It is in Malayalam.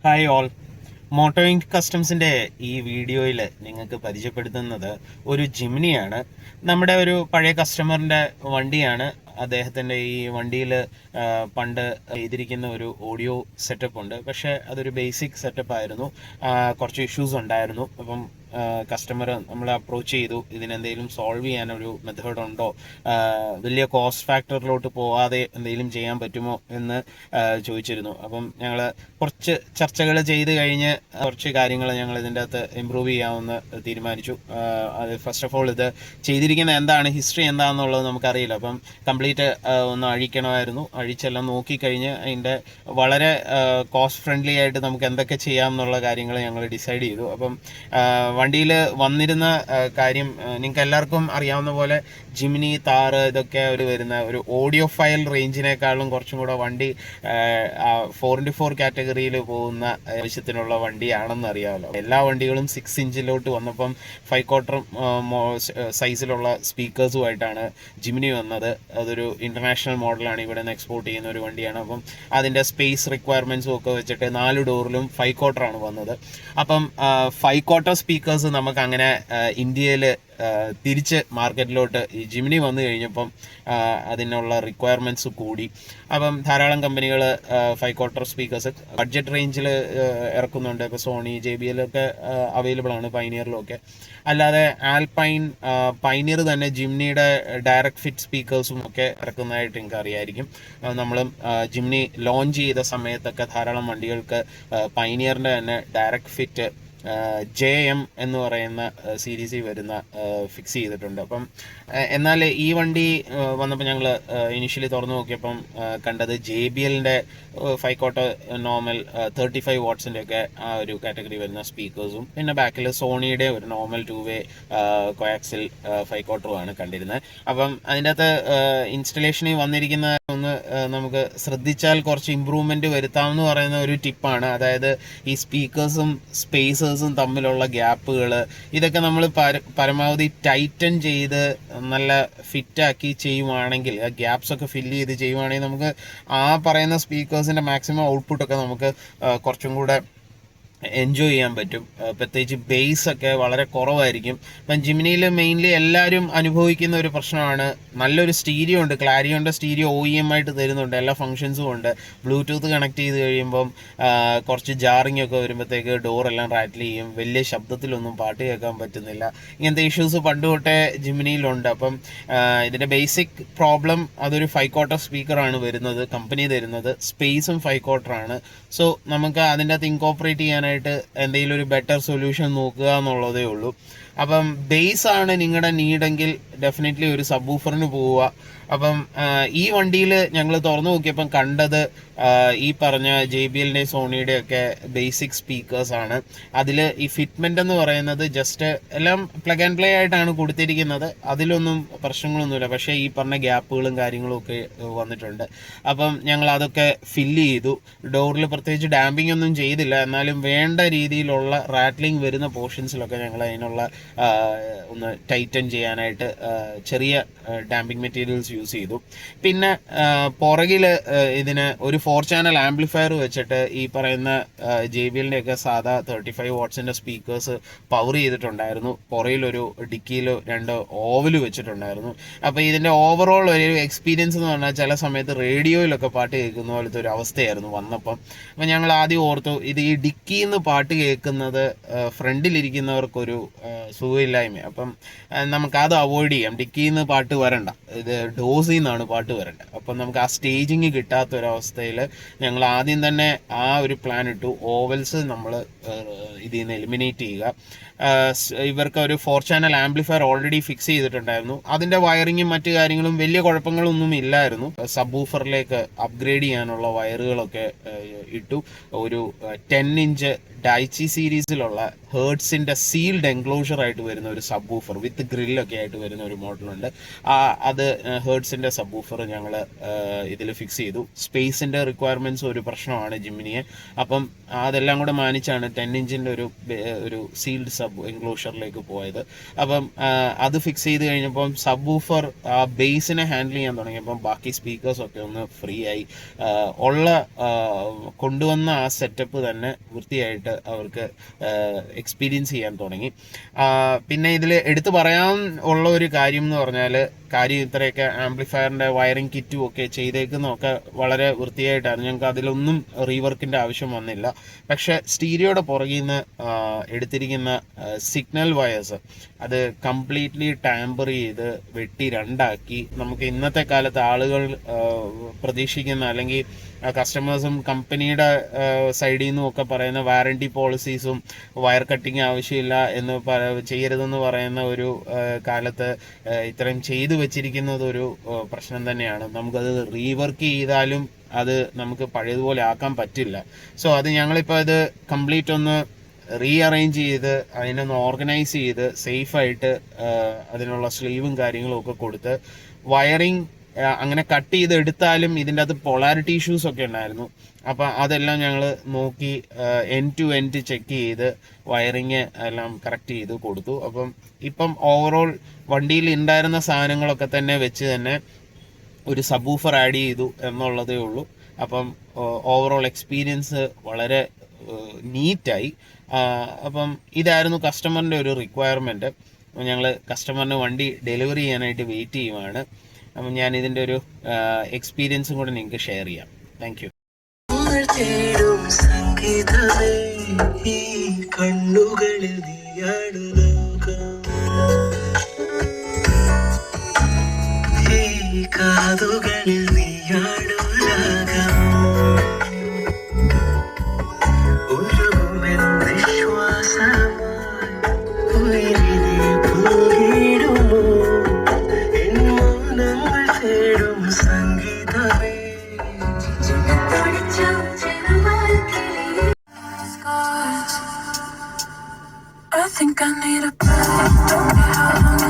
Hi all. മോട്ടോ ഇങ്ക് കസ്റ്റംസിൻ്റെ ഈ വീഡിയോയിൽ നിങ്ങൾക്ക് പരിചയപ്പെടുത്തുന്നത് ഒരു ജിംനിയാണ്. നമ്മുടെ ഒരു പഴയ കസ്റ്റമറിൻ്റെ വണ്ടിയാണ്. അദ്ദേഹത്തിൻ്റെ ഈ വണ്ടിയിൽ പണ്ട് ചെയ്തിരിക്കുന്ന ഒരു ഓഡിയോ സെറ്റപ്പ് ഉണ്ട്, പക്ഷേ അതൊരു ബേസിക് സെറ്റപ്പ് ആയിരുന്നു. കുറച്ച് ഇഷ്യൂസ് ഉണ്ടായിരുന്നു. അപ്പം കസ്റ്റമർ നമ്മളെ അപ്രോച്ച് ചെയ്തു, ഇതിനെന്തെങ്കിലും സോൾവ് ചെയ്യാനൊരു മെത്തേഡ് ഉണ്ടോ, വലിയ കോസ്റ്റ് ഫാക്ടറിലോട്ട് പോവാതെ എന്തെങ്കിലും ചെയ്യാൻ പറ്റുമോ എന്ന് ചോദിച്ചിരുന്നു. അപ്പം ഞങ്ങൾ കുറച്ച് ചർച്ചകൾ ചെയ്ത് കഴിഞ്ഞ് കുറച്ച് കാര്യങ്ങൾ ഞങ്ങൾ ഇതിൻ്റെ അകത്ത് ഇമ്പ്രൂവ് ചെയ്യാമെന്ന് തീരുമാനിച്ചു. അത് ഫസ്റ്റ് ഓഫ് ഓൾ ഇത് ചെയ്തിരിക്കുന്ന എന്താണ്, ഹിസ്റ്ററി എന്താണെന്നുള്ളത് നമുക്കറിയില്ല. അപ്പം കംപ്ലീറ്റ് ഒന്ന് അഴിക്കണമായിരുന്നു. അഴിച്ചെല്ലാം നോക്കിക്കഴിഞ്ഞ് അതിൻ്റെ വളരെ കോസ്റ്റ് ഫ്രണ്ട്ലി ആയിട്ട് നമുക്ക് എന്തൊക്കെ ചെയ്യാം എന്നുള്ള കാര്യങ്ങൾ ഞങ്ങൾ ഡിസൈഡ് ചെയ്തു. അപ്പം വണ്ടിയിൽ വന്നിരുന്ന കാര്യം നിങ്ങൾക്ക് എല്ലാവർക്കും അറിയാവുന്ന പോലെ ജിമിനി, താറ് ഇതൊക്കെ വരുന്ന ഒരു ഓഡിയോ ഫയൽ റേഞ്ചിനേക്കാളും കുറച്ചും കൂടെ വണ്ടി 4x4 കാറ്റഗറിയിൽ പോകുന്ന ആവശ്യത്തിനുള്ള വണ്ടിയാണെന്ന് അറിയാമല്ലോ. എല്ലാ വണ്ടികളും 6 ഇഞ്ചിലോട്ട് വന്നപ്പം 5 ക്വാർട്ടർ സൈസിലുള്ള സ്പീക്കേഴ്സുമായിട്ടാണ് ജിമിനി വന്നത്. അതൊരു ഇൻ്റർനാഷണൽ മോഡലാണ്, ഇവിടെ നിന്ന് എക്സ്പോർട്ട് ചെയ്യുന്ന ഒരു വണ്ടിയാണ്. അപ്പം അതിൻ്റെ സ്പേസ് റിക്വയർമെൻറ്റ്സും ഒക്കെ വെച്ചിട്ട് 4 ഡോറിലും 5 ക്വാർട്ടറാണ് വന്നത്. അപ്പം 5 ക്വാർട്ടർ സ്പീക്കേഴ്സ് നമുക്ക് അങ്ങനെ ഇന്ത്യയിൽ തിരിച്ച് മാർക്കറ്റിലോട്ട് ഈ ജിമിനി വന്നു കഴിഞ്ഞപ്പം അതിനുള്ള റിക്വയർമെൻറ്റ്സ് കൂടി. അപ്പം ധാരാളം കമ്പനികൾ 5 ക്വാർട്ടർ സ്പീക്കേഴ്സ് ബഡ്ജറ്റ് റേഞ്ചിൽ ഇറക്കുന്നുണ്ട്. ഇപ്പോൾ സോണി, JBL ഒക്കെ അവൈലബിൾ ആണ്, പൈനിയറിലൊക്കെ. അല്ലാതെ ആൽപൈൻ, പൈനിയർ തന്നെ ജിംനിയുടെ ഡയറക്റ്റ് ഫിറ്റ് സ്പീക്കേഴ്സും ഒക്കെ ഇറക്കുന്നതായിട്ട് എനിക്ക് അറിയായിരിക്കും. നമ്മളും ജിംനി ലോഞ്ച് ചെയ്ത സമയത്തൊക്കെ ധാരാളം വണ്ടികൾക്ക് പൈനിയറിൻ്റെ തന്നെ ഡയറക്റ്റ് ഫിറ്റ് JM എന്ന് പറയുന്ന സീരീസിൽ വരുന്ന ഫിക്സ് ചെയ്തിട്ടുണ്ട്. അപ്പം എന്നാൽ ഈ വണ്ടി വന്നപ്പോൾ ഞങ്ങൾ ഇനിഷ്യലി തുറന്നു നോക്കിയപ്പം കണ്ടത് JBLൻ്റെ 5 ക്വാർട്ടർ നോർമൽ 35 വാട്ട്സിൻ്റെ ഒക്കെ ആ ഒരു കാറ്റഗറി വരുന്ന സ്പീക്കേഴ്സും, പിന്നെ ബാക്കിൽ സോണിയുടെ ഒരു നോർമൽ 2-വേ കോയാക്സിൽ 5 ക്വാർട്ടറുമാണ് കണ്ടിരുന്നത്. അപ്പം അതിൻ്റെ അകത്ത് ഇൻസ്റ്റലേഷനിൽ വന്നിരിക്കുന്ന ഒന്ന് നമുക്ക് ശ്രദ്ധിച്ചാൽ കുറച്ച് ഇമ്പ്രൂവ്മെൻറ്റ് വരുത്താമെന്ന് പറയുന്ന ഒരു ടിപ്പാണ്. അതായത് ഈ സ്പീക്കേഴ്സും സ്പേസേഴ്സും തമ്മിലുള്ള ഗ്യാപ്പുകൾ, ഇതൊക്കെ നമ്മൾ പരമാവധി ടൈറ്റൻ ചെയ്ത് നല്ല ഫിറ്റാക്കി ചെയ്യുവാണെങ്കിൽ, ആ ഗ്യാപ്സ് ഒക്കെ ഫില്ല് ചെയ്ത് ചെയ്യുവാണെങ്കിൽ നമുക്ക് ആ പറയുന്ന സ്പീക്കേഴ്സിൻ്റെ മാക്സിമം ഔട്ട്പുട്ടൊക്കെ നമുക്ക് കുറച്ചും കൂടെ എൻജോയ് ചെയ്യാൻ പറ്റും. പ്രത്യേകിച്ച് ബേസ് ഒക്കെ വളരെ കുറവായിരിക്കും. ഇപ്പം ജിമിനിയിൽ മെയിൻലി എല്ലാവരും അനുഭവിക്കുന്ന ഒരു പ്രശ്നമാണ്, നല്ലൊരു സ്റ്റീരിയോ ഉണ്ട്, ക്ലാരിയോൻ്റെ സ്റ്റീരിയോ OEM ആയിട്ട് തരുന്നുണ്ട്, എല്ലാ ഫങ്ഷൻസും ഉണ്ട്. ബ്ലൂടൂത്ത് കണക്ട് ചെയ്ത് കഴിയുമ്പം കുറച്ച് ജാറിങ് ഒക്കെ വരുമ്പോഴത്തേക്ക് ഡോറെല്ലാം റാറ്റിൽ ചെയ്യും, വലിയ ശബ്ദത്തിലൊന്നും പാട്ട് കേൾക്കാൻ പറ്റുന്നില്ല. ഇങ്ങനത്തെ ഇഷ്യൂസ് പണ്ട് തൊട്ടേ ജിമിനിയിലുണ്ട്. അപ്പം ഇതിൻ്റെ ബേസിക് പ്രോബ്ലം അതൊരു 5 ക്വാർട്ടർ സ്പീക്കറാണ് വരുന്നത്, കമ്പനി തരുന്നത്. സ്പേസും 5 ക്വാർട്ടറാണ്. സോ നമുക്ക് അതിൻ്റെ അകത്ത് ഇൻകോപ്പറേറ്റ് ചെയ്യാനായിട്ട് എന്തെങ്കിലും ഒരു ബെറ്റർ സൊല്യൂഷൻ നോക്കുക എന്നുള്ളതേ ഉള്ളൂ. അപ്പം ബേസ് ആണ് നിങ്ങളുടെ നീഡെങ്കിൽ ഡെഫിനറ്റ്ലി ഒരു സബ് വൂഫറിന് പോവുക. അപ്പം ഈ വണ്ടിയിൽ ഞങ്ങൾ തുറന്നു നോക്കിയപ്പം കണ്ടത് ഈ പറഞ്ഞ JBLൻ്റെ സോണിയുടെ ഒക്കെ ബേസിക് സ്പീക്കേഴ്സാണ്. അതിൽ ഈ ഫിറ്റ്മെൻ്റ് എന്ന് പറയുന്നത് ജസ്റ്റ് എല്ലാം പ്ലഗ് ആൻഡ് പ്ലേ ആയിട്ടാണ് കൊടുത്തിരിക്കുന്നത്, അതിലൊന്നും പ്രശ്നങ്ങളൊന്നുമില്ല. പക്ഷേ ഈ പറഞ്ഞ ഗ്യാപ്പുകളും കാര്യങ്ങളും ഒക്കെ വന്നിട്ടുണ്ട്. അപ്പം ഞങ്ങൾ അതൊക്കെ ഫില്ല് ചെയ്തു. ഡോറിൽ പ്രത്യേകിച്ച് ഡാമ്പിംഗ് ഒന്നും ചെയ്തില്ല, എന്നാലും വേണ്ട രീതിയിലുള്ള റാറ്റ്ലിംഗ് വരുന്ന പോർഷൻസിലൊക്കെ ഞങ്ങൾ അതിനുള്ള ഒന്ന് ടൈറ്റൻ ചെയ്യാനായിട്ട് ചെറിയ ഡാമ്പിംഗ് മെറ്റീരിയൽസ് യൂസ് ചെയ്തു. പിന്നെ പുറകിൽ ഇതിന് ഒരു 4 ചാനൽ ആംപ്ലിഫയർ വെച്ചിട്ട് ഈ പറയുന്ന JBLൻ്റെ ഒക്കെ സാധാ 35 വാട്ട്സിൻ്റെ സ്പീക്കേഴ്സ് പവർ ചെയ്തിട്ടുണ്ടായിരുന്നു. പുറകിലൊരു ഡിക്കിയിൽ 2 ഓവൽ വെച്ചിട്ടുണ്ടായിരുന്നു. അപ്പോൾ ഇതിൻ്റെ ഓവറോൾ ഒരു എക്സ്പീരിയൻസ് എന്ന് പറഞ്ഞാൽ ചില സമയത്ത് റേഡിയോയിലൊക്കെ പാട്ട് കേൾക്കുന്ന പോലത്തെ ഒരു അവസ്ഥയായിരുന്നു വന്നപ്പം. അപ്പം ഞങ്ങൾ ആദ്യം ഓർത്തു, ഇത് ഈ ഡിക്കിയിൽ നിന്ന് പാട്ട് കേൾക്കുന്നത് ഫ്രണ്ടിലിരിക്കുന്നവർക്കൊരു സുഖമില്ലായ്മ. അപ്പം നമുക്കത് അവോയ്ഡ് ചെയ്യാം. ഡിക്കിയിൽ നിന്ന് പാട്ട് വരണ്ട, ഇത് ഡോസിൽ നിന്നാണ് പാട്ട് വരേണ്ടത്. അപ്പം നമുക്ക് ആ സ്റ്റേജിങ് കിട്ടാത്തൊരവസ്ഥയിൽ ഞങ്ങൾ ആദ്യം തന്നെ ആ ഒരു പ്ലാൻ ഇട്ടു. ഓവൽസ് നമ്മൾ ഇതിൽ നിന്ന് എലിമിനേറ്റ് ചെയ്യുക. ഇവർക്ക് ഒരു 4 ചാനൽ ആംപ്ലിഫയർ ഓൾറെഡി ഫിക്സ് ചെയ്തിട്ടുണ്ടായിരുന്നു. അതിൻ്റെ വയറിങ്ങും മറ്റു കാര്യങ്ങളും വലിയ കുഴപ്പങ്ങളൊന്നും ഇല്ലായിരുന്നു. സബ് വൂഫറിലേക്ക് അപ്ഗ്രേഡ് ചെയ്യാനുള്ള വയറുകളൊക്കെ ഇട്ടു. ഒരു 10 ഇഞ്ച് ഡൈച്ചി സീരീസിലുള്ള ഹേർട്സിൻ്റെ സീൽഡ് എൻക്ലോഷർ ആയിട്ട് വരുന്ന ഒരു സബ് വൂഫർ വിത്ത് ഗ്രില്ലൊക്കെ ആയിട്ട് വരുന്ന ഒരു മോഡലുണ്ട്. അത് ഹേർട്സിൻ്റെ സബ് വൂഫർ ഞങ്ങൾ ഇതിൽ ഫിക്സ് ചെയ്തു. സ്പേസിൻ്റെ റിക്വയർമെൻറ്റ്സ് ഒരു പ്രശ്നമാണ് ജിമ്മിനിയെ. അപ്പം അതെല്ലാം കൂടെ മാനിച്ചാണ് 10 ഇഞ്ചിൻ്റെ ഒരു സീൽഡ് സബ് എൻക്ലോഷറിലേക്ക് പോയത്. അപ്പം അത് ഫിക്സ് ചെയ്ത് കഴിഞ്ഞപ്പം സബ് വൂഫർ ബേസിനെ ഹാൻഡിൽ ചെയ്യാൻ തുടങ്ങിയപ്പം ബാക്കി സ്പീക്കേഴ്സൊക്കെ ഒന്ന് ഫ്രീ ആയി. കൊണ്ടുവന്ന ആ സെറ്റപ്പ് തന്നെ വൃത്തിയായിട്ട് അവർക്ക് എക്സ്പീരിയൻസ് ചെയ്യാൻ തുടങ്ങി. പിന്നെ ഇതിൽ എടുത്തു പറയാൻ ഉള്ള ഒരു കാര്യം എന്ന് പറഞ്ഞാൽ ഇത്രയൊക്കെ ആംപ്ലിഫയറിൻ്റെ വയറിംഗ് കിറ്റും ഒക്കെ ചെയ്തേക്കുന്നതൊക്കെ വളരെ വൃത്തിയായിട്ടാണ്. ഞങ്ങൾക്ക് അതിലൊന്നും റീവർക്കിൻ്റെ ആവശ്യം വന്നില്ല. പക്ഷേ സ്റ്റീരിയോയുടെ പുറകിൽ നിന്ന് എടുത്തിരിക്കുന്ന സിഗ്നൽ വയേഴ്സ് അത് കംപ്ലീറ്റ്ലി ടാമ്പർ ചെയ്ത് വെട്ടി രണ്ടാക്കി നമുക്ക് ഇന്നത്തെ കാലത്ത് ആളുകൾ പ്രതീക്ഷിക്കുന്ന അല്ലെങ്കിൽ കസ്റ്റമേഴ്സും കമ്പനിയുടെ സൈഡിൽ നിന്നും ഒക്കെ പറയുന്ന വാറണ്ടി പോളിസീസും വയർ കട്ടിങ് ആവശ്യമില്ല എന്ന് ചെയ്യരുതെന്ന് പറയുന്ന ഒരു കാലത്ത് ഇത്രയും ചെയ്തു വെച്ചിരിക്കുന്നത് ഒരു പ്രശ്നം തന്നെയാണ്. നമുക്കത് റീവർക്ക് ചെയ്താലും അത് നമുക്ക് പഴയതുപോലെ ആക്കാൻ പറ്റില്ല. സോ അത് ഞങ്ങളിപ്പോൾ അത് കംപ്ലീറ്റ് ഒന്ന് റീഅറേഞ്ച് ചെയ്ത് അതിനൊന്ന് ഓർഗനൈസ് ചെയ്ത് സേഫായിട്ട് അതിനുള്ള സ്ലീവും കാര്യങ്ങളും ഒക്കെ കൊടുത്ത് വയറിങ് അങ്ങനെ കട്ട് ചെയ്ത് എടുത്താലും ഇതിൻ്റെ അകത്ത് പൊളാരിറ്റി ഇഷ്യൂസ് ഒക്കെ ഉണ്ടായിരുന്നു. അപ്പം അതെല്ലാം ഞങ്ങൾ നോക്കി എൻഡ് ടു എൻഡ് ചെക്ക് ചെയ്ത് വയറിങ് എല്ലാം കറക്റ്റ് ചെയ്ത് കൊടുത്തു. ഇപ്പം ഓവറോൾ വണ്ടിയിൽ ഉണ്ടായിരുന്ന സാധനങ്ങളൊക്കെ തന്നെ വെച്ച് തന്നെ ഒരു സബ് വൂഫർ ആഡ് ചെയ്തു എന്നുള്ളതേ ഉള്ളൂ. അപ്പം ഓവറോൾ എക്സ്പീരിയൻസ് വളരെ നീറ്റായി. ഇതായിരുന്നു കസ്റ്റമറിൻ്റെ ഒരു റിക്വയർമെൻറ്റ്. ഞങ്ങൾ കസ്റ്റമറിന് വണ്ടി ഡെലിവറി ചെയ്യാനായിട്ട് വെയിറ്റ് ചെയ്യുവാണ്. അപ്പം ഞാൻ ഇതിൻ്റെ ഒരു എക്സ്പീരിയൻസും കൂടെ നിങ്ങൾക്ക് ഷെയർ ചെയ്യാം. Thank you. കണ്ണുകളിൽ കാതുകളിൽ I think I need a break. Don't get out on